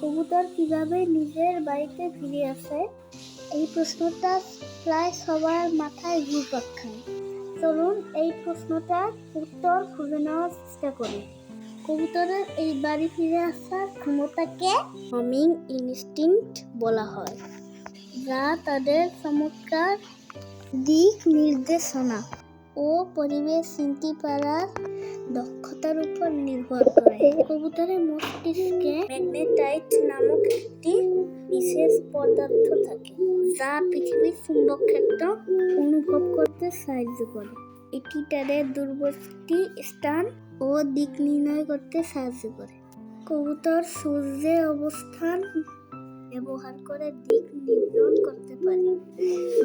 কবুতর কিভাবে নিজের বাড়িতে ফিরে আসে? এই প্রশ্নটা প্রায় সবার মাথায় ঘুরপাক খায়। চলুন এই প্রশ্নটার উত্তর খুঁজে নেওয়ার চেষ্টা করি। কবুতরের এই বাড়ি ফিরে আসার ক্ষমতাকে হোমিং ইনস্টিংক্ট বলা হয়, যা তাদের চমৎকার দিক নির্দেশনা ও পরিবেশ চিনতে পারার দক্ষতার উপর নির্ভর করে। কবুতরের মস্তিষ্কে ম্যাগনেটাইট নামক একটি বিশেষ পদার্থ থাকে, যা পৃথিবীর চুম্বক ক্ষেত্র অনুভব করতে সাহায্য করে। এটি তাদের দূরবর্তী স্থান ও দিক নির্ণয় করতে সাহায্য করে। কবুতর সূর্যের অবস্থান ব্যবহার করে দিক নির্ধারণ করতে পারে।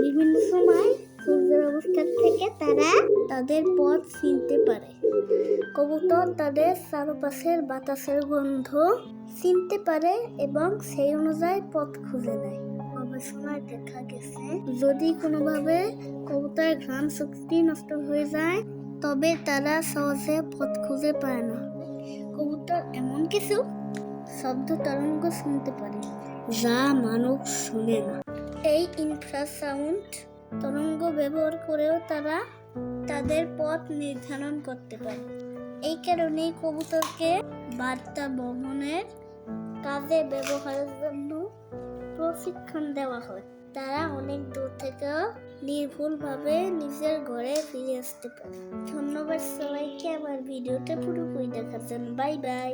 বিভিন্ন সময় সূর্যের অবস্থান থেকে তারা তাদের পথ চিনতে পারে। কবুতর তাদের চারপাশের বাতাসের গন্ধ চিনতে পারে এবং সেই অনুযায়ী পথ খুঁজে নেয়। গবেষণায় দেখা গেছে, যদি কোনোভাবে কবুতরের ঘ্রাণ শক্তি নষ্ট হয়ে যায়, তবে তারা সহজে পথ খুঁজে পায় না। কবুতর এমন কিছু শব্দ তরঙ্গ শুনতে পারে যা মানব শুনে না। এই ইনফ্রাসাউন্ড তরঙ্গ ব্যবহার করেও তারা তাদের পথ নির্ধারণ করতে পারে। এই কারণেই কবুতরকে বার্তা বহনের কাজে ব্যবহারের জন্য প্রশিক্ষণ দেওয়া হয়। তারা অনেক দূর থেকেও নির্ভুলভাবে নিজের ঘরে ফিরে আসতে পারে। ধন্যবাদ সবাইকে আমার ভিডিওটা পুরোপুরি দেখার জন্য। Bye bye.